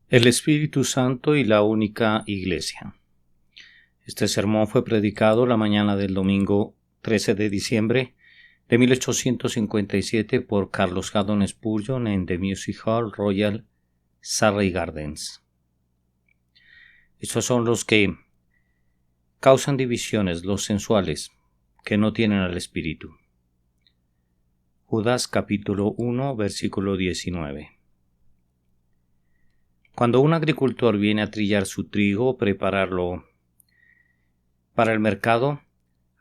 El Espíritu Santo y la única Iglesia. Este sermón fue predicado la mañana del domingo 13 de diciembre de 1857 por Carlos Haddon Spurgeon en The Music Hall Royal, Surrey Gardens. Estos son los que causan divisiones, los sensuales, que no tienen al Espíritu. Judas capítulo 1, versículo 19. Cuando un agricultor viene a trillar su trigo o prepararlo para el mercado,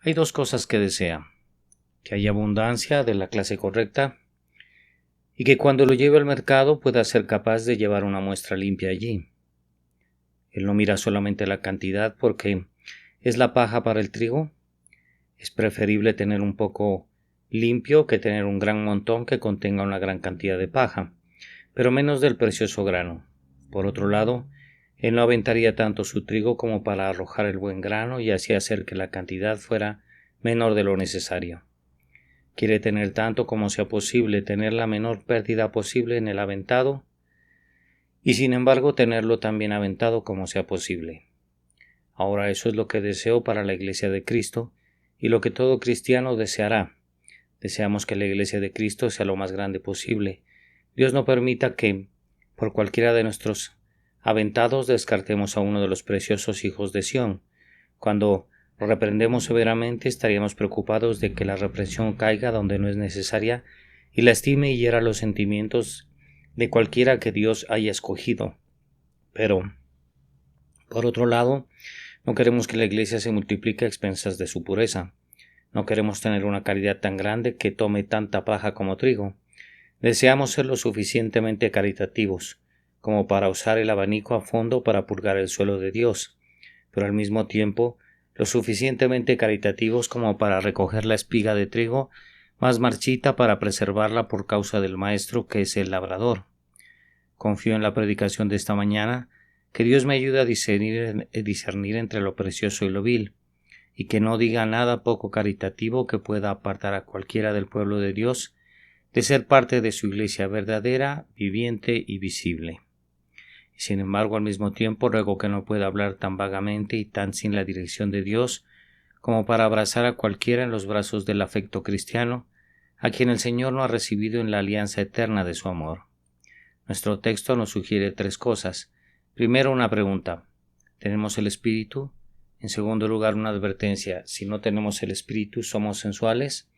hay dos cosas que desea: que haya abundancia de la clase correcta y que cuando lo lleve al mercado pueda ser capaz de llevar una muestra limpia allí. Él no mira solamente la cantidad porque es la paja para el trigo. Es preferible tener un poco limpio que tener un gran montón que contenga una gran cantidad de paja, pero menos del precioso grano. Por otro lado, él no aventaría tanto su trigo como para arrojar el buen grano y así hacer que la cantidad fuera menor de lo necesario. Quiere tener tanto como sea posible, tener la menor pérdida posible en el aventado y sin embargo tenerlo tan bien aventado como sea posible. Ahora eso es lo que deseo para la Iglesia de Cristo y lo que todo cristiano deseará. Deseamos que la Iglesia de Cristo sea lo más grande posible. Dios no permita que por cualquiera de nuestros aventados descartemos a uno de los preciosos hijos de Sión. Cuando lo reprendemos severamente, estaríamos preocupados de que la reprensión caiga donde no es necesaria y lastime y hiera los sentimientos de cualquiera que Dios haya escogido. Pero, por otro lado, no queremos que la Iglesia se multiplique a expensas de su pureza. No queremos tener una caridad tan grande que tome tanta paja como trigo. Deseamos ser lo suficientemente caritativos como para usar el abanico a fondo para purgar el suelo de Dios, pero al mismo tiempo lo suficientemente caritativos como para recoger la espiga de trigo más marchita para preservarla por causa del Maestro que es el labrador. Confío en la predicación de esta mañana que Dios me ayude a discernir entre lo precioso y lo vil, y que no diga nada poco caritativo que pueda apartar a cualquiera del pueblo de Dios de ser parte de su iglesia verdadera, viviente y visible. Y sin embargo, al mismo tiempo, ruego que no pueda hablar tan vagamente y tan sin la dirección de Dios como para abrazar a cualquiera en los brazos del afecto cristiano, a quien el Señor no ha recibido en la alianza eterna de su amor. Nuestro texto nos sugiere tres cosas. Primero, una pregunta: ¿tenemos el Espíritu? En segundo lugar, una advertencia: si no tenemos el Espíritu, ¿somos sensuales?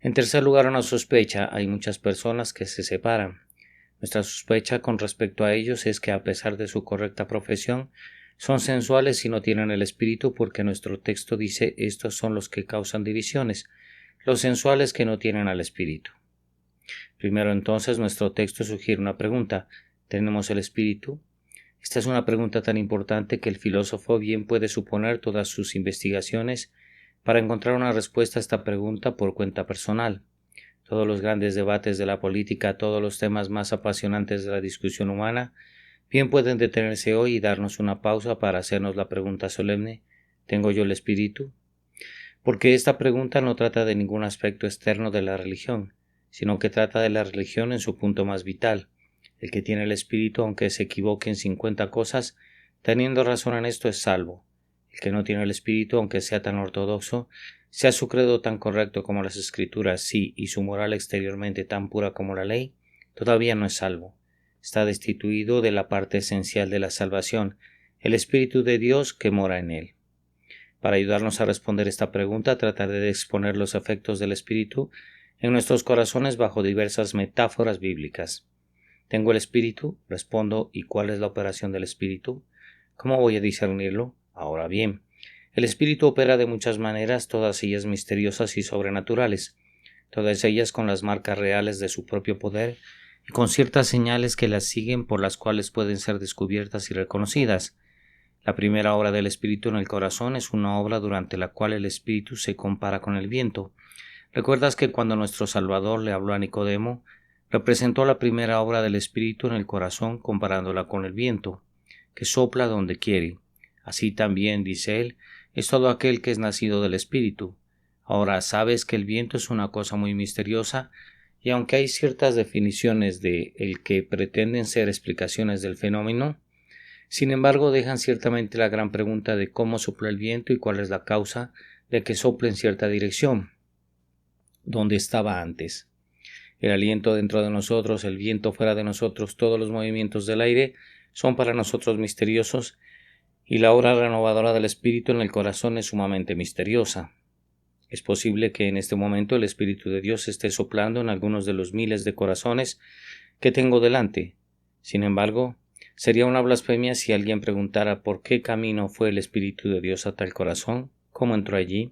En tercer lugar, una sospecha: hay muchas personas que se separan. Nuestra sospecha con respecto a ellos es que a pesar de su correcta profesión, son sensuales y no tienen el Espíritu, porque nuestro texto dice: estos son los que causan divisiones, los sensuales que no tienen al Espíritu. Primero entonces, nuestro texto sugiere una pregunta: ¿tenemos el Espíritu? Esta es una pregunta tan importante que el filósofo bien puede suponer todas sus investigaciones para encontrar una respuesta a esta pregunta por cuenta personal. Todos los grandes debates de la política, todos los temas más apasionantes de la discusión humana, bien pueden detenerse hoy y darnos una pausa para hacernos la pregunta solemne: ¿tengo yo el Espíritu? Porque esta pregunta no trata de ningún aspecto externo de la religión, sino que trata de la religión en su punto más vital. El que tiene el Espíritu, aunque se equivoque en 50 cosas, teniendo razón en esto, es salvo. El que no tiene el Espíritu, aunque sea tan ortodoxo, sea su credo tan correcto como las Escrituras, sí, y su moral exteriormente tan pura como la ley, todavía no es salvo. Está destituido de la parte esencial de la salvación, el Espíritu de Dios que mora en él. Para ayudarnos a responder esta pregunta, trataré de exponer los efectos del Espíritu en nuestros corazones bajo diversas metáforas bíblicas. ¿Tengo el Espíritu? Respondo: ¿y cuál es la operación del Espíritu? ¿Cómo voy a discernirlo? Ahora bien, el Espíritu opera de muchas maneras, todas ellas misteriosas y sobrenaturales, todas ellas con las marcas reales de su propio poder y con ciertas señales que las siguen por las cuales pueden ser descubiertas y reconocidas. La primera obra del Espíritu en el corazón es una obra durante la cual el Espíritu se compara con el viento. ¿Recuerdas que cuando nuestro Salvador le habló a Nicodemo, representó la primera obra del Espíritu en el corazón comparándola con el viento, que sopla donde quiere? Así también, dice él, es todo aquel que es nacido del Espíritu. Ahora, sabes que el viento es una cosa muy misteriosa, y aunque hay ciertas definiciones de el que pretenden ser explicaciones del fenómeno, Sin embargo, dejan ciertamente la gran pregunta de cómo sopla el viento y cuál es la causa de que sople en cierta dirección, donde estaba antes. El aliento dentro de nosotros, el viento fuera de nosotros, todos los movimientos del aire son para nosotros misteriosos, y la obra renovadora del Espíritu en el corazón es sumamente misteriosa. Es posible que en este momento el Espíritu de Dios esté soplando en algunos de los miles de corazones que tengo delante. Sin embargo, sería una blasfemia si alguien preguntara por qué camino fue el Espíritu de Dios a tal corazón, cómo entró allí.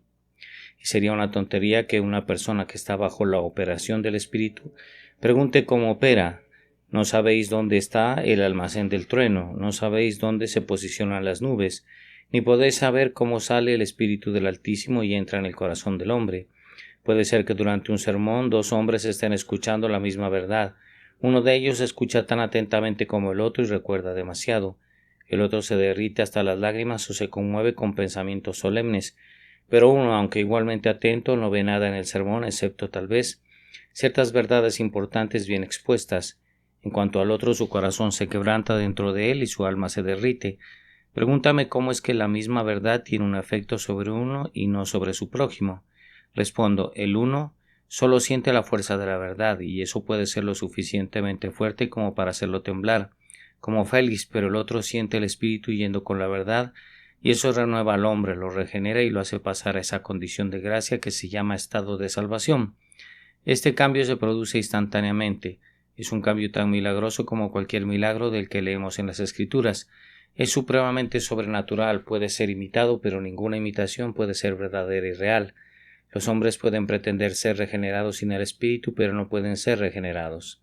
Y sería una tontería que una persona que está bajo la operación del Espíritu pregunte cómo opera. No sabéis dónde está el almacén del trueno, no sabéis dónde se posicionan las nubes, ni podéis saber cómo sale el Espíritu del Altísimo y entra en el corazón del hombre. Puede ser que durante un sermón dos hombres estén escuchando la misma verdad. Uno de ellos escucha tan atentamente como el otro y recuerda demasiado. El otro se derrite hasta las lágrimas o se conmueve con pensamientos solemnes. Pero uno, aunque igualmente atento, no ve nada en el sermón, excepto tal vez ciertas verdades importantes bien expuestas. En cuanto al otro, su corazón se quebranta dentro de él y su alma se derrite. Pregúntame cómo es que la misma verdad tiene un efecto sobre uno y no sobre su prójimo. Respondo, el uno solo siente la fuerza de la verdad, y eso puede ser lo suficientemente fuerte como para hacerlo temblar, como Félix, pero el otro siente el espíritu yendo con la verdad, y eso renueva al hombre, lo regenera y lo hace pasar a esa condición de gracia que se llama estado de salvación. Este cambio se produce instantáneamente. Es un cambio tan milagroso como cualquier milagro del que leemos en las Escrituras. Es supremamente sobrenatural, puede ser imitado, pero ninguna imitación puede ser verdadera y real. Los hombres pueden pretender ser regenerados sin el Espíritu, pero no pueden ser regenerados.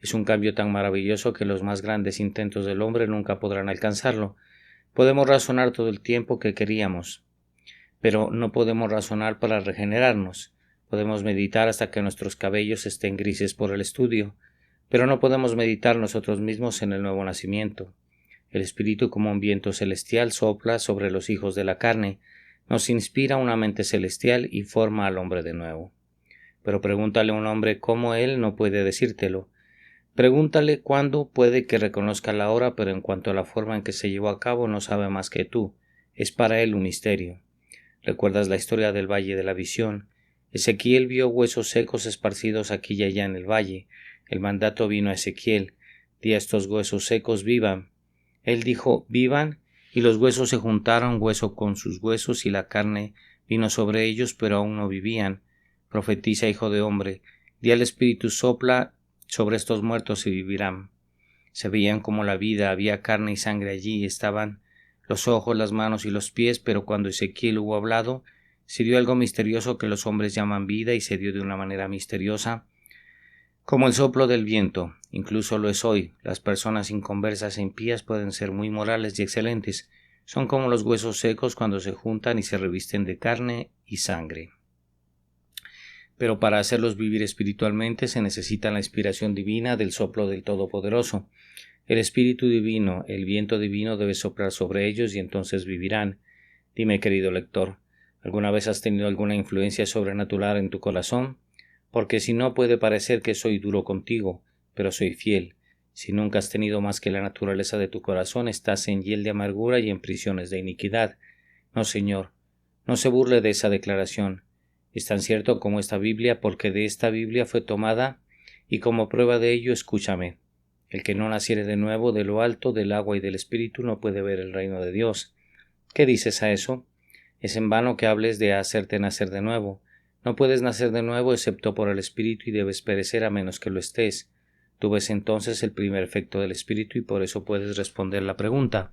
Es un cambio tan maravilloso que los más grandes intentos del hombre nunca podrán alcanzarlo. Podemos razonar todo el tiempo que queríamos, pero no podemos razonar para regenerarnos. Podemos meditar hasta que nuestros cabellos estén grises por el estudio, pero no podemos meditar nosotros mismos en el nuevo nacimiento. El Espíritu, como un viento celestial, sopla sobre los hijos de la carne, nos inspira una mente celestial y forma al hombre de nuevo. Pero pregúntale a un hombre cómo él no puede decírtelo. Pregúntale cuándo puede que reconozca la hora, pero en cuanto a la forma en que se llevó a cabo no sabe más que tú. Es para él un misterio. ¿Recuerdas la historia del Valle de la Visión? Ezequiel vio huesos secos esparcidos aquí y allá en el valle. El mandato vino a Ezequiel: di a estos huesos secos, vivan. Él dijo, vivan, y los huesos se juntaron hueso con sus huesos, y la carne vino sobre ellos, pero aún no vivían. Profetiza, hijo de hombre, di al Espíritu, sopla sobre estos muertos y vivirán. Se veían como la vida, había carne y sangre allí, estaban los ojos, las manos y los pies, pero cuando Ezequiel hubo hablado, se dio algo misterioso que los hombres llaman vida, y se dio de una manera misteriosa, como el soplo del viento. Incluso lo es hoy. Las personas inconversas e impías pueden ser muy morales y excelentes. Son como los huesos secos cuando se juntan y se revisten de carne y sangre. Pero para hacerlos vivir espiritualmente se necesita la inspiración divina del soplo del Todopoderoso. El Espíritu Divino, el viento divino debe soplar sobre ellos y entonces vivirán. Dime, querido lector, ¿alguna vez has tenido alguna influencia sobrenatural en tu corazón? Porque si no, puede parecer que soy duro contigo, pero soy fiel. Si nunca has tenido más que la naturaleza de tu corazón, estás en hiel de amargura y en prisiones de iniquidad. No, Señor, no se burle de esa declaración. Es tan cierto como esta Biblia, porque de esta Biblia fue tomada, y como prueba de ello, escúchame. El que no naciere de nuevo de lo alto, del agua y del Espíritu, no puede ver el reino de Dios. ¿Qué dices a eso? Es en vano que hables de hacerte nacer de nuevo. No puedes nacer de nuevo excepto por el Espíritu, y debes perecer a menos que lo estés. Tú ves entonces el primer efecto del Espíritu y por eso puedes responder la pregunta.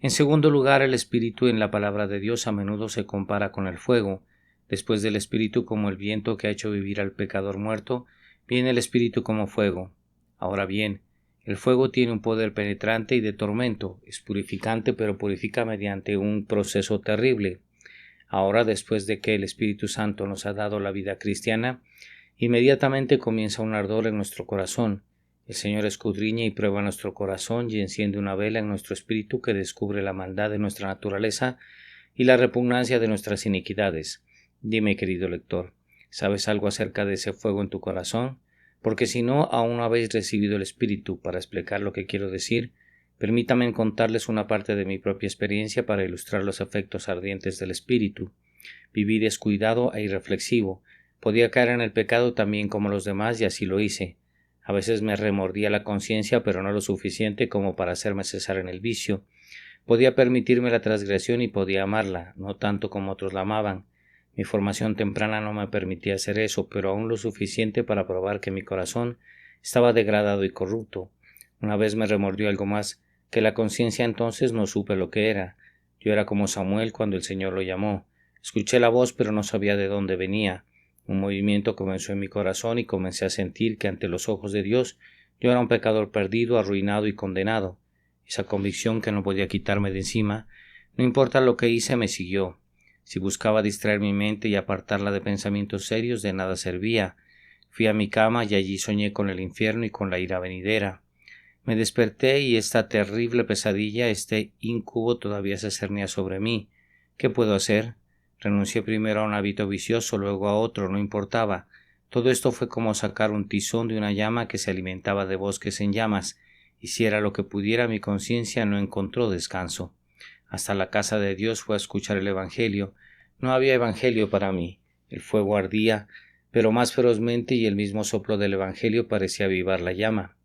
En segundo lugar, el Espíritu en la palabra de Dios a menudo se compara con el fuego. Después del Espíritu, como el viento que ha hecho vivir al pecador muerto, viene el Espíritu como fuego. Ahora bien, el fuego tiene un poder penetrante y de tormento, es purificante, pero purifica mediante un proceso terrible. Ahora, después de que el Espíritu Santo nos ha dado la vida cristiana, inmediatamente comienza un ardor en nuestro corazón. El Señor escudriña y prueba nuestro corazón y enciende una vela en nuestro espíritu que descubre la maldad de nuestra naturaleza y la repugnancia de nuestras iniquidades. Dime, querido lector, ¿sabes algo acerca de ese fuego en tu corazón? Porque si no, aún no habéis recibido el Espíritu. Para explicar lo que quiero decir, Permítanme contarles una parte de mi propia experiencia para ilustrar los efectos ardientes del espíritu. Viví descuidado e irreflexivo. Podía caer en el pecado también como los demás y así lo hice. A veces me remordía la conciencia, pero no lo suficiente como para hacerme cesar en el vicio. Podía permitirme la transgresión y podía amarla, no tanto como otros la amaban. Mi formación temprana no me permitía hacer eso, pero aún lo suficiente para probar que mi corazón estaba degradado y corrupto. Una vez me remordió algo más que la conciencia, entonces no supe lo que era. Yo era como Samuel cuando el Señor lo llamó. Escuché la voz, pero no sabía de dónde venía. Un movimiento comenzó en mi corazón y comencé a sentir que ante los ojos de Dios yo era un pecador perdido, arruinado y condenado. Esa convicción que no podía quitarme de encima, no importa lo que hice, me siguió. Si buscaba distraer mi mente y apartarla de pensamientos serios, de nada servía. Fui a mi cama y allí soñé con el infierno y con la ira venidera. Me desperté y esta terrible pesadilla, este incubo todavía se cernía sobre mí. ¿Qué puedo hacer? Renuncié primero a un hábito vicioso, luego a otro, no importaba. Todo esto fue como sacar un tizón de una llama que se alimentaba de bosques en llamas. Hiciera lo que pudiera, mi conciencia no encontró descanso. Hasta la casa de Dios fue a escuchar el Evangelio. No había Evangelio para mí. El fuego ardía, pero más ferozmente, y el mismo soplo del Evangelio parecía avivar la llama.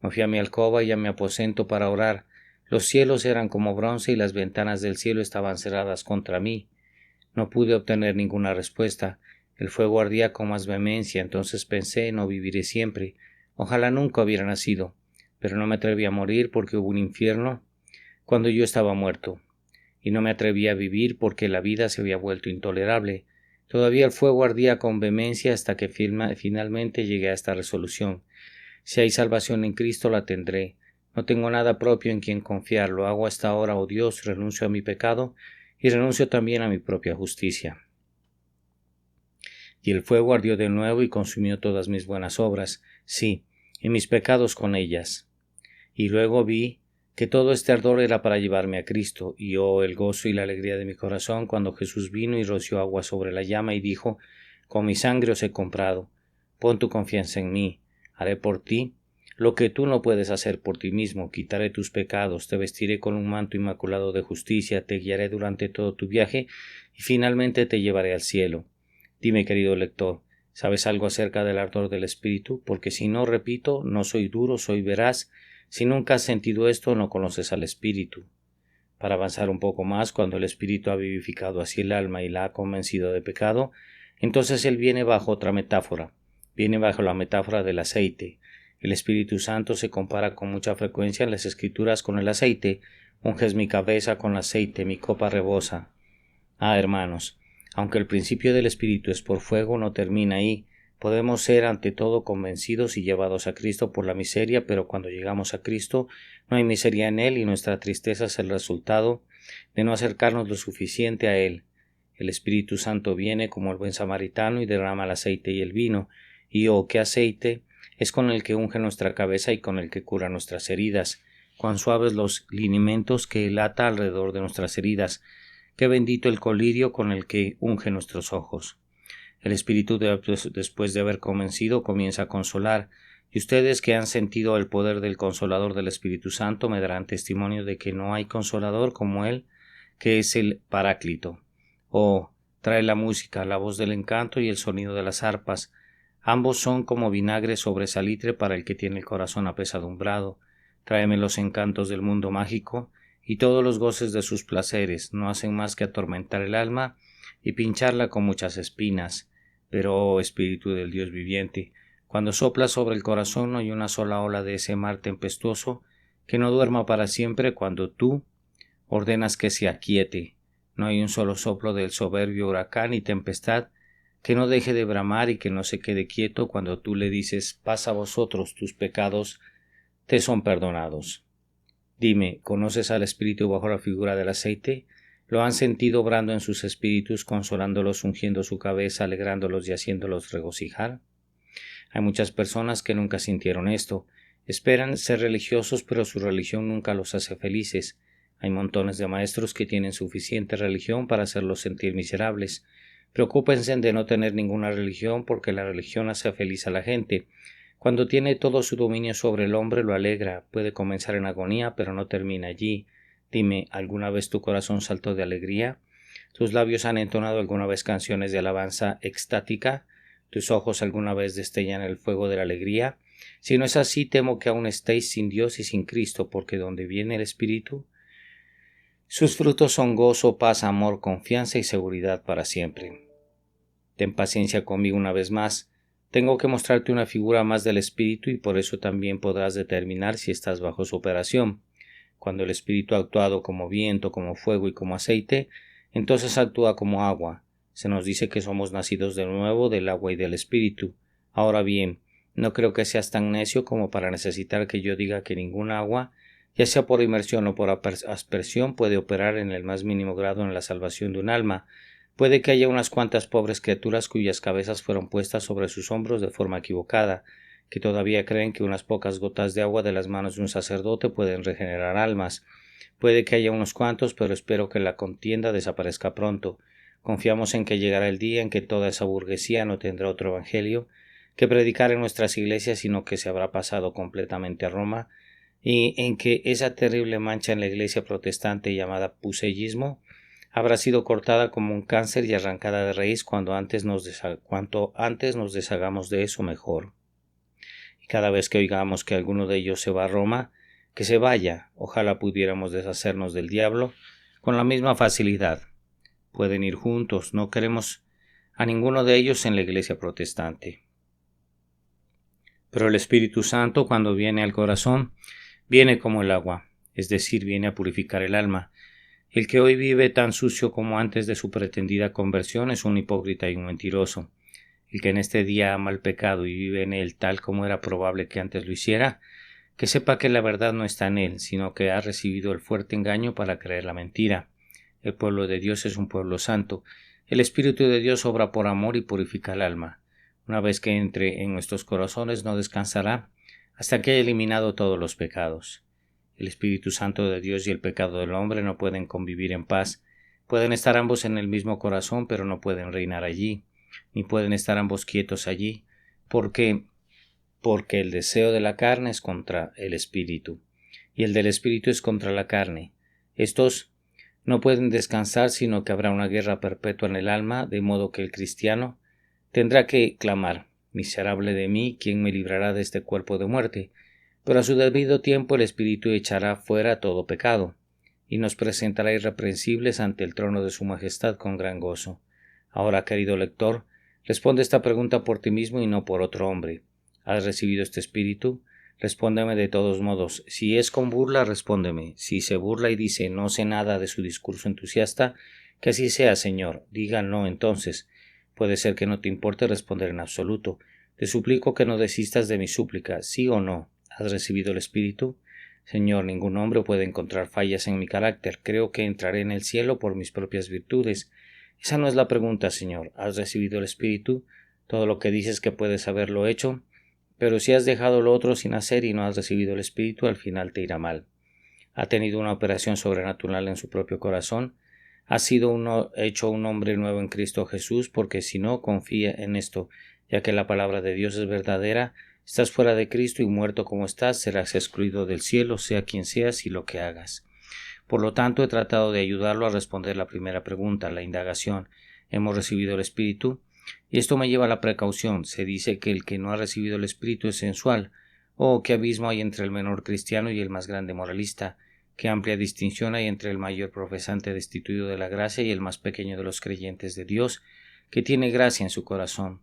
Me fui a mi alcoba y a mi aposento para orar. Los cielos eran como bronce y las ventanas del cielo estaban cerradas contra mí. No pude obtener ninguna respuesta. El fuego ardía con más vehemencia, entonces pensé, no viviré siempre. Ojalá nunca hubiera nacido. Pero no me atreví a morir porque hubo un infierno cuando yo estaba muerto. Y no me atreví a vivir porque la vida se había vuelto intolerable. Todavía el fuego ardía con vehemencia hasta que finalmente llegué a esta resolución. Si hay salvación en Cristo, la tendré. No tengo nada propio en quien confiar. Lo hago hasta ahora, oh Dios, renuncio a mi pecado y renuncio también a mi propia justicia. Y el fuego ardió de nuevo y consumió todas mis buenas obras, sí, y mis pecados con ellas. Y luego vi que todo este ardor era para llevarme a Cristo, y oh, el gozo y la alegría de mi corazón cuando Jesús vino y roció agua sobre la llama y dijo: con mi sangre os he comprado, pon tu confianza en mí, haré por ti lo que tú no puedes hacer por ti mismo, quitaré tus pecados, te vestiré con un manto inmaculado de justicia, te guiaré durante todo tu viaje y finalmente te llevaré al cielo. Dime, querido lector, ¿sabes algo acerca del ardor del Espíritu? Porque si no, repito, no soy duro, soy veraz. Si nunca has sentido esto, no conoces al Espíritu. Para avanzar un poco más, cuando el Espíritu ha vivificado así el alma y la ha convencido de pecado, entonces él viene bajo otra metáfora. Viene bajo la metáfora del aceite. El Espíritu Santo se compara con mucha frecuencia en las Escrituras con el aceite. Unges mi cabeza con aceite, mi copa rebosa. Ah, hermanos, aunque el principio del Espíritu es por fuego, no termina ahí. Podemos ser ante todo convencidos y llevados a Cristo por la miseria, pero cuando llegamos a Cristo no hay miseria en Él y nuestra tristeza es el resultado de no acercarnos lo suficiente a Él. El Espíritu Santo viene como el buen samaritano y derrama el aceite y el vino. Y oh, qué aceite es con el que unge nuestra cabeza y con el que cura nuestras heridas. Cuán suaves los linimentos que Él ata alrededor de nuestras heridas. Qué bendito el colirio con el que unge nuestros ojos. El Espíritu, después de haber convencido, comienza a consolar, y ustedes que han sentido el poder del Consolador del Espíritu Santo me darán testimonio de que no hay consolador como Él, que es el Paráclito. Oh, trae la música, la voz del encanto y el sonido de las arpas. Ambos son como vinagre sobre salitre para el que tiene el corazón apesadumbrado. Tráeme los encantos del mundo mágico, y todos los goces de sus placeres no hacen más que atormentar el alma y pincharla con muchas espinas. Pero, oh Espíritu del Dios viviente, cuando soplas sobre el corazón no hay una sola ola de ese mar tempestuoso que no duerma para siempre cuando tú ordenas que se aquiete. No hay un solo soplo del soberbio huracán y tempestad que no deje de bramar y que no se quede quieto cuando tú le dices: pasa a vosotros, tus pecados te son perdonados. Dime, ¿conoces al Espíritu bajo la figura del aceite? ¿Lo han sentido obrando en sus espíritus, consolándolos, ungiendo su cabeza, alegrándolos y haciéndolos regocijar? Hay muchas personas que nunca sintieron esto. Esperan ser religiosos, pero su religión nunca los hace felices. Hay montones de maestros que tienen suficiente religión para hacerlos sentir miserables. Preocúpense de no tener ninguna religión porque la religión hace feliz a la gente. Cuando tiene todo su dominio sobre el hombre, lo alegra, puede comenzar en agonía, pero no termina allí. Dime, ¿alguna vez tu corazón saltó de alegría? ¿Tus labios han entonado alguna vez canciones de alabanza extática? ¿Tus ojos alguna vez destellan el fuego de la alegría? Si no es así, temo que aún estéis sin Dios y sin Cristo, porque donde viene el Espíritu, sus frutos son gozo, paz, amor, confianza y seguridad para siempre. Ten paciencia conmigo una vez más. Tengo que mostrarte una figura más del Espíritu y por eso también podrás determinar si estás bajo su operación. Cuando el Espíritu ha actuado como viento, como fuego y como aceite, entonces actúa como agua. Se nos dice que somos nacidos de nuevo del agua y del Espíritu. Ahora bien, no creo que seas tan necio como para necesitar que yo diga que ningún agua, ya sea por inmersión o por aspersión, puede operar en el más mínimo grado en la salvación de un alma. Puede que haya unas cuantas pobres criaturas cuyas cabezas fueron puestas sobre sus hombros de forma equivocada, que todavía creen que unas pocas gotas de agua de las manos de un sacerdote pueden regenerar almas. Puede que haya unos cuantos, pero espero que la contienda desaparezca pronto. Confiamos en que llegará el día en que toda esa burguesía no tendrá otro evangelio que predicar en nuestras iglesias, sino que se habrá pasado completamente a Roma, y en que esa terrible mancha en la iglesia protestante llamada pusellismo habrá sido cortada como un cáncer y arrancada de raíz cuanto antes nos deshagamos de eso mejor. Y cada vez que oigamos que alguno de ellos se va a Roma, que se vaya. Ojalá pudiéramos deshacernos del diablo con la misma facilidad. Pueden ir juntos, no queremos a ninguno de ellos en la iglesia protestante. Pero el Espíritu Santo, cuando viene al corazón, viene como el agua, es decir, viene a purificar el alma. El que hoy vive tan sucio como antes de su pretendida conversión es un hipócrita y un mentiroso. El que en este día ama el pecado y vive en él tal como era probable que antes lo hiciera, que sepa que la verdad no está en él, sino que ha recibido el fuerte engaño para creer la mentira. El pueblo de Dios es un pueblo santo. El Espíritu de Dios obra por amor y purifica el alma. Una vez que entre en nuestros corazones no descansará hasta que haya eliminado todos los pecados. El Espíritu Santo de Dios y el pecado del hombre no pueden convivir en paz. Pueden estar ambos en el mismo corazón, pero no pueden reinar allí, ni pueden estar ambos quietos allí, porque el deseo de la carne es contra el Espíritu, y el del Espíritu es contra la carne. Estos no pueden descansar, sino que habrá una guerra perpetua en el alma, de modo que el cristiano tendrá que clamar: miserable de mí, ¿quién me librará de este cuerpo de muerte? Pero a su debido tiempo el Espíritu echará fuera todo pecado, y nos presentará irreprensibles ante el trono de su majestad con gran gozo. Ahora, querido lector, responde esta pregunta por ti mismo y no por otro hombre. ¿Has recibido este Espíritu? Respóndeme de todos modos. Si es con burla, respóndeme. Si se burla y dice no sé nada de su discurso entusiasta, que así sea, Señor. Diga no entonces. Puede ser que no te importe responder en absoluto. Te suplico que no desistas de mi súplica, sí o no. ¿Has recibido el Espíritu? Señor, ningún hombre puede encontrar fallas en mi carácter. Creo que entraré en el cielo por mis propias virtudes. Esa no es la pregunta, Señor. ¿Has recibido el Espíritu? Todo lo que dices que puedes haberlo hecho. Pero si has dejado lo otro sin hacer y no has recibido el Espíritu, al final te irá mal. ¿Ha tenido una operación sobrenatural en su propio corazón? ¿Ha sido hecho un hombre nuevo en Cristo Jesús? Porque si no, confía en esto, ya que la palabra de Dios es verdadera. Estás fuera de Cristo y muerto como estás, serás excluido del cielo, sea quien seas y lo que hagas. Por lo tanto, he tratado de ayudarlo a responder la primera pregunta, la indagación. ¿Hemos recibido el Espíritu? Y esto me lleva a la precaución. Se dice que el que no ha recibido el Espíritu es sensual. Oh, qué abismo hay entre el menor cristiano y el más grande moralista. Qué amplia distinción hay entre el mayor profesante destituido de la gracia y el más pequeño de los creyentes de Dios, que tiene gracia en su corazón.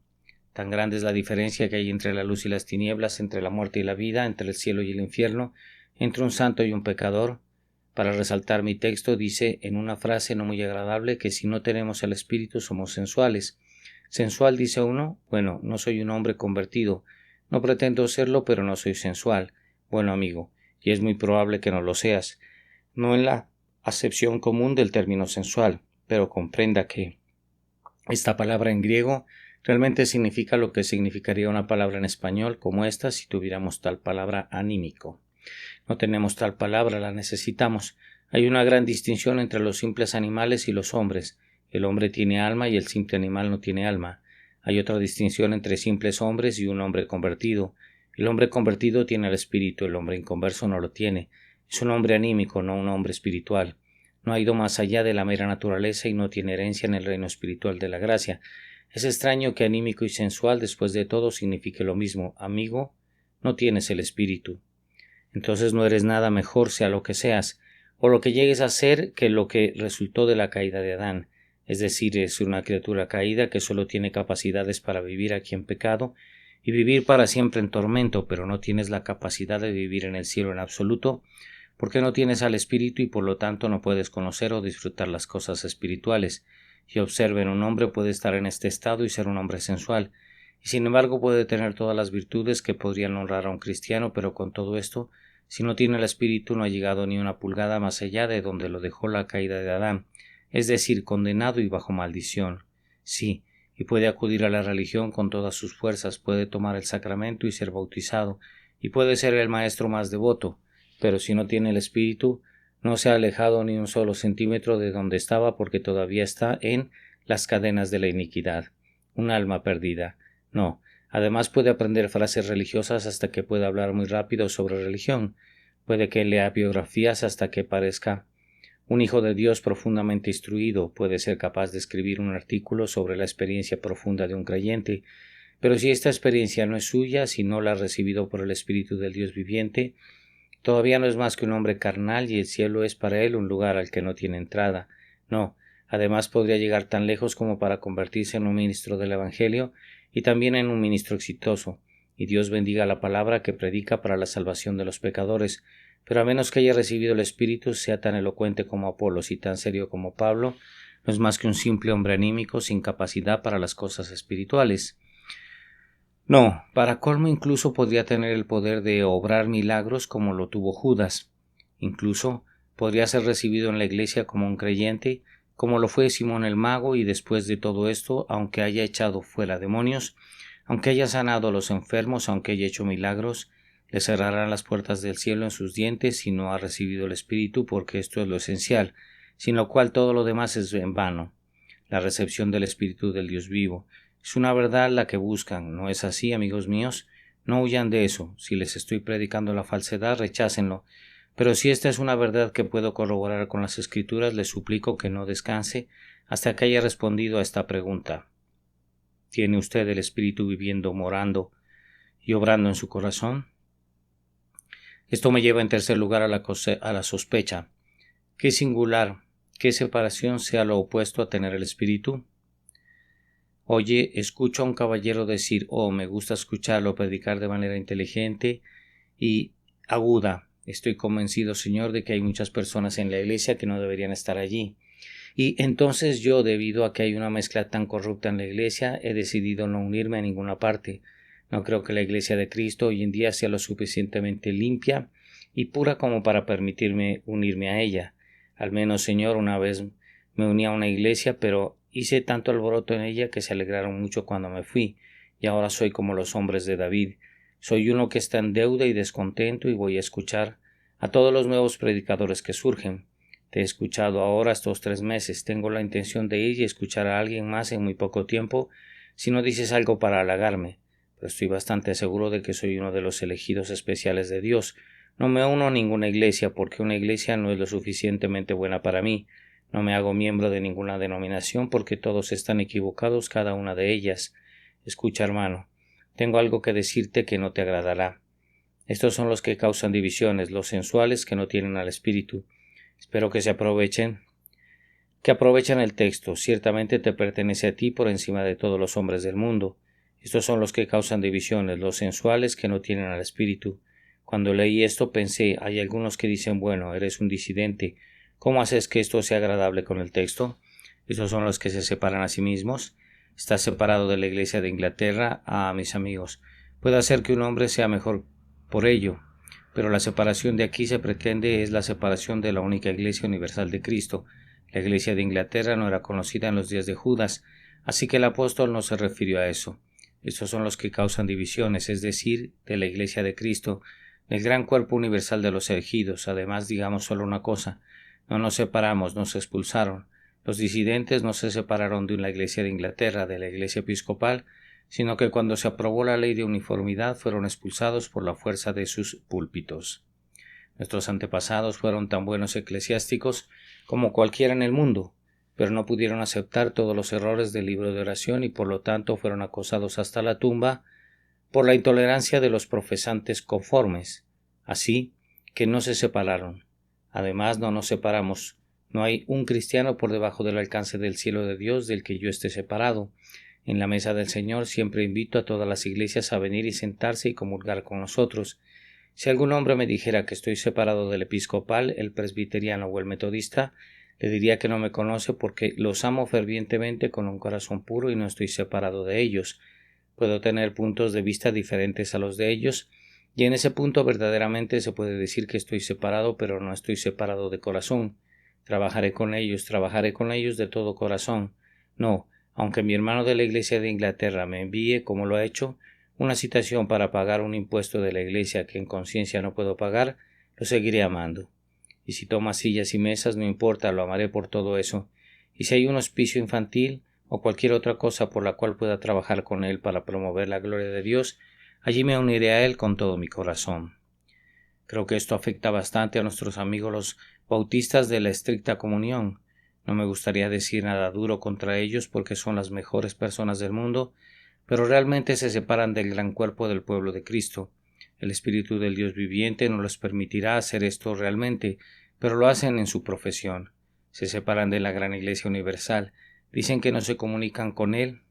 Tan grande es la diferencia que hay entre la luz y las tinieblas, entre la muerte y la vida, entre el cielo y el infierno, entre un santo y un pecador. Para resaltar mi texto, dice en una frase no muy agradable que si no tenemos el Espíritu somos sensuales. Sensual, dice uno. Bueno, no soy un hombre convertido. No pretendo serlo, pero no soy sensual. Bueno, amigo, y es muy probable que no lo seas. No en la acepción común del término sensual, pero comprenda que esta palabra en griego realmente significa lo que significaría una palabra en español como esta si tuviéramos tal palabra anímico. No tenemos tal palabra, la necesitamos. Hay una gran distinción entre los simples animales y los hombres. El hombre tiene alma y el simple animal no tiene alma. Hay otra distinción entre simples hombres y un hombre convertido. El hombre convertido tiene el espíritu, el hombre inconverso no lo tiene. Es un hombre anímico, no un hombre espiritual. No ha ido más allá de la mera naturaleza y no tiene herencia en el reino espiritual de la gracia. Es extraño que anímico y sensual después de todo signifique lo mismo. Amigo, no tienes el espíritu. Entonces no eres nada mejor sea lo que seas, o lo que llegues a ser que lo que resultó de la caída de Adán. Es decir, es una criatura caída que solo tiene capacidades para vivir aquí en pecado y vivir para siempre en tormento, pero no tienes la capacidad de vivir en el cielo en absoluto, porque no tienes al espíritu y por lo tanto no puedes conocer o disfrutar las cosas espirituales. Y observen, un hombre puede estar en este estado y ser un hombre sensual, y sin embargo puede tener todas las virtudes que podrían honrar a un cristiano, pero con todo esto, si no tiene el espíritu no ha llegado ni una pulgada más allá de donde lo dejó la caída de Adán, es decir, condenado y bajo maldición. Sí, y puede acudir a la religión con todas sus fuerzas, puede tomar el sacramento y ser bautizado, y puede ser el maestro más devoto, pero si no tiene el espíritu, no se ha alejado ni un solo centímetro de donde estaba porque todavía está en las cadenas de la iniquidad, un alma perdida. No, además puede aprender frases religiosas hasta que pueda hablar muy rápido sobre religión, puede que lea biografías hasta que parezca un hijo de Dios profundamente instruido, puede ser capaz de escribir un artículo sobre la experiencia profunda de un creyente, pero si esta experiencia no es suya, si no la ha recibido por el Espíritu del Dios viviente, todavía no es más que un hombre carnal y el cielo es para él un lugar al que no tiene entrada. No, además podría llegar tan lejos como para convertirse en un ministro del Evangelio y también en un ministro exitoso, y Dios bendiga la palabra que predica para la salvación de los pecadores, pero a menos que haya recibido el Espíritu, sea tan elocuente como Apolos y tan serio como Pablo, no es más que un simple hombre anímico sin capacidad para las cosas espirituales. No, para colmo incluso podría tener el poder de obrar milagros como lo tuvo Judas. Incluso podría ser recibido en la iglesia como un creyente, como lo fue Simón el mago, y después de todo esto, aunque haya echado fuera demonios, aunque haya sanado a los enfermos, aunque haya hecho milagros, le cerrarán las puertas del cielo en sus dientes si no ha recibido el Espíritu, porque esto es lo esencial, sin lo cual todo lo demás es en vano. La recepción del Espíritu del Dios vivo es una verdad la que buscan, ¿no es así, amigos míos? No huyan de eso. Si les estoy predicando la falsedad, rechácenlo. Pero si esta es una verdad que puedo corroborar con las Escrituras, les suplico que no descanse hasta que haya respondido a esta pregunta. ¿Tiene usted el Espíritu viviendo, morando y obrando en su corazón? Esto me lleva en tercer lugar a la sospecha. Qué singular, qué separación sea lo opuesto a tener el Espíritu. Oye, escucho a un caballero decir, me gusta escucharlo predicar de manera inteligente y aguda. Estoy convencido, Señor, de que hay muchas personas en la iglesia que no deberían estar allí. Y entonces yo, debido a que hay una mezcla tan corrupta en la iglesia, he decidido no unirme a ninguna parte. No creo que la iglesia de Cristo hoy en día sea lo suficientemente limpia y pura como para permitirme unirme a ella. Al menos, Señor, una vez me uní a una iglesia, pero hice tanto alboroto en ella que se alegraron mucho cuando me fui, y ahora soy como los hombres de David. Soy uno que está en deuda y descontento y voy a escuchar a todos los nuevos predicadores que surgen. Te he escuchado ahora estos 3 meses. Tengo la intención de ir y escuchar a alguien más en muy poco tiempo, si no dices algo para halagarme. Pero estoy bastante seguro de que soy uno de los elegidos especiales de Dios. No me uno a ninguna iglesia porque una iglesia no es lo suficientemente buena para mí. No me hago miembro de ninguna denominación porque todos están equivocados, cada una de ellas. Escucha, hermano, tengo algo que decirte que no te agradará. Estos son los que causan divisiones, los sensuales que no tienen al Espíritu. Espero que aprovechen el texto. Ciertamente te pertenece a ti por encima de todos los hombres del mundo. Estos son los que causan divisiones, los sensuales que no tienen al Espíritu. Cuando leí esto pensé, hay algunos que dicen, bueno, eres un disidente. ¿Cómo haces que esto sea agradable con el texto? Estos son los que se separan a sí mismos. Estás separado de la Iglesia de Inglaterra. Mis amigos, puede hacer que un hombre sea mejor por ello, pero la separación de aquí se pretende es la separación de la única Iglesia universal de Cristo. La Iglesia de Inglaterra no era conocida en los días de Judas, así que el apóstol no se refirió a eso. Estos son los que causan divisiones, es decir, de la Iglesia de Cristo, del gran cuerpo universal de los elegidos. Además, digamos solo una cosa, no nos separamos, nos expulsaron. Los disidentes no se separaron de la Iglesia de Inglaterra, de la Iglesia episcopal, sino que cuando se aprobó la ley de uniformidad fueron expulsados por la fuerza de sus púlpitos. Nuestros antepasados fueron tan buenos eclesiásticos como cualquiera en el mundo, pero no pudieron aceptar todos los errores del libro de oración y por lo tanto fueron acosados hasta la tumba por la intolerancia de los profesantes conformes, así que no se separaron. Además, no nos separamos. No hay un cristiano por debajo del alcance del cielo de Dios del que yo esté separado. En la mesa del Señor siempre invito a todas las iglesias a venir y sentarse y comulgar con nosotros. Si algún hombre me dijera que estoy separado del episcopal, el presbiteriano o el metodista, le diría que no me conoce porque los amo fervientemente con un corazón puro y no estoy separado de ellos. Puedo tener puntos de vista diferentes a los de ellos, y en ese punto verdaderamente se puede decir que estoy separado, pero no estoy separado de corazón. Trabajaré con ellos de todo corazón. No, aunque mi hermano de la Iglesia de Inglaterra me envíe, como lo ha hecho, una citación para pagar un impuesto de la Iglesia que en conciencia no puedo pagar, lo seguiré amando. Y si toma sillas y mesas, no importa, lo amaré por todo eso. Y si hay un hospicio infantil o cualquier otra cosa por la cual pueda trabajar con él para promover la gloria de Dios, allí me uniré a él con todo mi corazón. Creo que esto afecta bastante a nuestros amigos los bautistas de la estricta comunión. No me gustaría decir nada duro contra ellos porque son las mejores personas del mundo, pero realmente se separan del gran cuerpo del pueblo de Cristo. El Espíritu del Dios viviente no les permitirá hacer esto realmente, pero lo hacen en su profesión. Se separan de la gran Iglesia universal. Dicen que no se comunican con Él,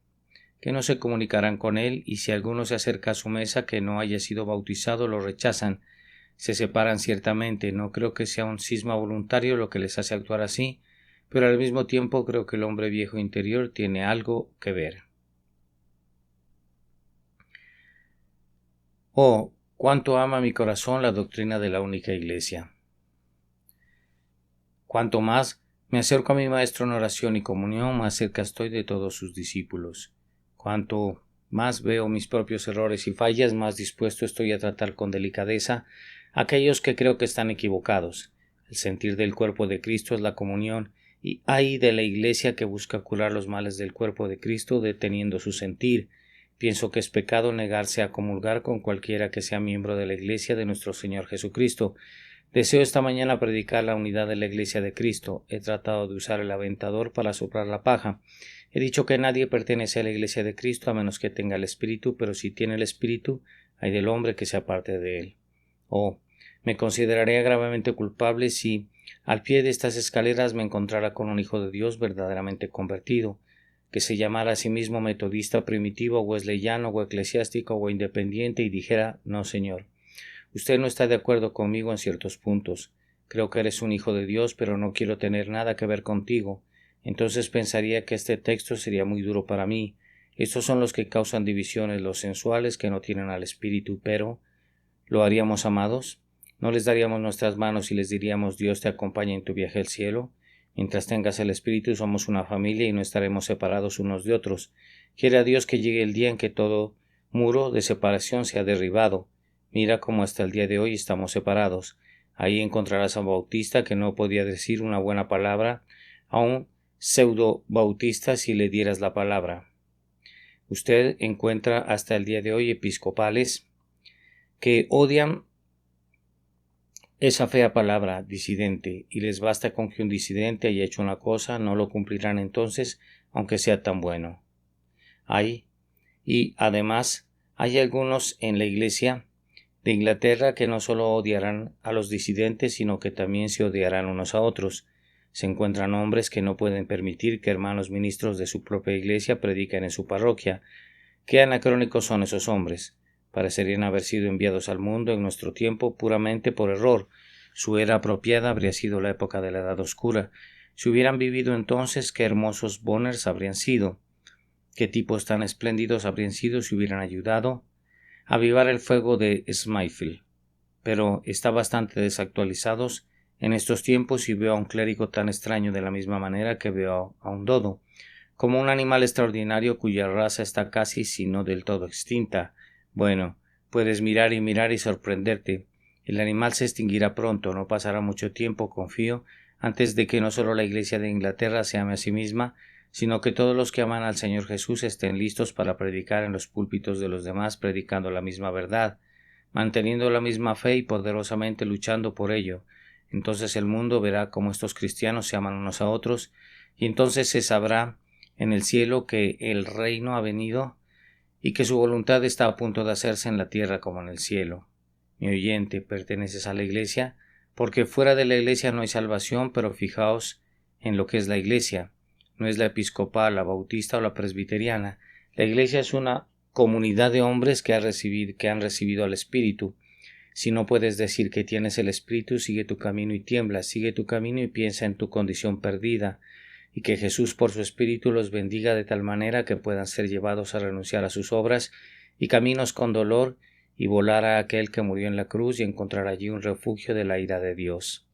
que no se comunicarán con Él, y si alguno se acerca a su mesa que no haya sido bautizado, lo rechazan. Se separan ciertamente. No creo que sea un cisma voluntario lo que les hace actuar así, pero al mismo tiempo creo que el hombre viejo interior tiene algo que ver. Oh, cuánto ama mi corazón la doctrina de la única Iglesia. Cuanto más me acerco a mi Maestro en oración y comunión, más cerca estoy de todos sus discípulos. Cuanto más veo mis propios errores y fallas, más dispuesto estoy a tratar con delicadeza a aquellos que creo que están equivocados. El sentir del cuerpo de Cristo es la comunión, y ay de la Iglesia que busca curar los males del cuerpo de Cristo deteniendo su sentir. Pienso que es pecado negarse a comulgar con cualquiera que sea miembro de la Iglesia de nuestro Señor Jesucristo. Deseo esta mañana predicar la unidad de la Iglesia de Cristo. He tratado de usar el aventador para soplar la paja. He dicho que nadie pertenece a la Iglesia de Cristo a menos que tenga el Espíritu, pero si tiene el Espíritu, hay del hombre que se aparte de él. Oh, me consideraría gravemente culpable si al pie de estas escaleras me encontrara con un hijo de Dios verdaderamente convertido, que se llamara a sí mismo metodista primitivo, wesleyano, o eclesiástico, o independiente, y dijera: no, Señor, usted no está de acuerdo conmigo en ciertos puntos. Creo que eres un hijo de Dios, pero no quiero tener nada que ver contigo. Entonces pensaría que este texto sería muy duro para mí. Estos son los que causan divisiones, los sensuales que no tienen al Espíritu, pero ¿lo haríamos, amados? ¿No les daríamos nuestras manos y les diríamos: Dios te acompaña en tu viaje al cielo? Mientras tengas el Espíritu somos una familia y no estaremos separados unos de otros. Quiera Dios que llegue el día en que todo muro de separación sea derribado. Mira cómo hasta el día de hoy estamos separados. Ahí encontrarás a un bautista que no podía decir una buena palabra a un pseudo bautista si le dieras la palabra. Usted encuentra hasta el día de hoy episcopales que odian esa fea palabra disidente, y les basta con que un disidente haya hecho una cosa, no lo cumplirán entonces, aunque sea tan bueno. Y además hay algunos en la Iglesia de Inglaterra que no solo odiarán a los disidentes, sino que también se odiarán unos a otros. Se encuentran hombres que no pueden permitir que hermanos ministros de su propia Iglesia prediquen en su parroquia. ¿Qué anacrónicos son esos hombres? Parecerían haber sido enviados al mundo en nuestro tiempo puramente por error. Su era apropiada habría sido la época de la Edad Oscura. Si hubieran vivido entonces, qué hermosos boners habrían sido. Qué tipos tan espléndidos habrían sido si hubieran ayudado a avivar el fuego de Smithfield. Pero está bastante desactualizados en estos tiempos y veo a un clérigo tan extraño de la misma manera que veo a un dodo, como un animal extraordinario cuya raza está casi si no del todo extinta. Bueno, puedes mirar y sorprenderte. El animal se extinguirá pronto, no pasará mucho tiempo, confío, antes de que no solo la Iglesia de Inglaterra se ame a sí misma, sino que todos los que aman al Señor Jesús estén listos para predicar en los púlpitos de los demás, predicando la misma verdad, manteniendo la misma fe y poderosamente luchando por ello. Entonces el mundo verá cómo estos cristianos se aman unos a otros, y entonces se sabrá en el cielo que el reino ha venido y que su voluntad está a punto de hacerse en la tierra como en el cielo. Mi oyente, ¿perteneces a la Iglesia? Porque fuera de la Iglesia no hay salvación, pero fijaos en lo que es la Iglesia. No es la episcopal, la bautista o la presbiteriana. La Iglesia es una comunidad de hombres que han recibido al Espíritu. Si no puedes decir que tienes el Espíritu, sigue tu camino y tiembla, sigue tu camino y piensa en tu condición perdida, y que Jesús por su Espíritu los bendiga de tal manera que puedan ser llevados a renunciar a sus obras y caminos con dolor y volar a aquel que murió en la cruz y encontrar allí un refugio de la ira de Dios.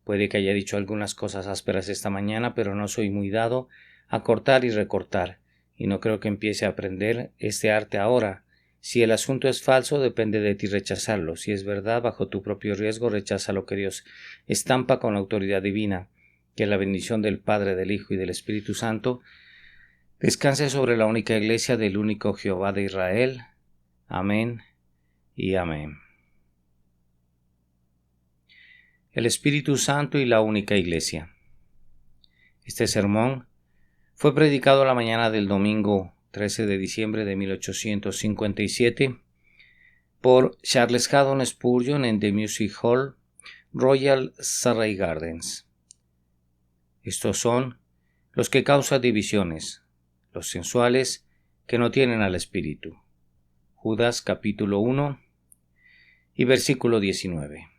Puede que haya dicho algunas cosas ásperas esta mañana, pero no soy muy dado a cortar y recortar, y no creo que empiece a aprender este arte ahora. Si el asunto es falso, depende de ti rechazarlo. Si es verdad, bajo tu propio riesgo, rechaza lo que Dios estampa con la autoridad divina. Que la bendición del Padre, del Hijo y del Espíritu Santo descanse sobre la única iglesia del único Jehová de Israel. Amén y amén. El Espíritu Santo y la única iglesia. Este sermón fue predicado la mañana del domingo 13 de diciembre de 1857 por Charles Haddon Spurgeon en The Music Hall, Royal Surrey Gardens. Estos son los que causan divisiones, los sensuales que no tienen al Espíritu. Judas capítulo 1 y versículo 19.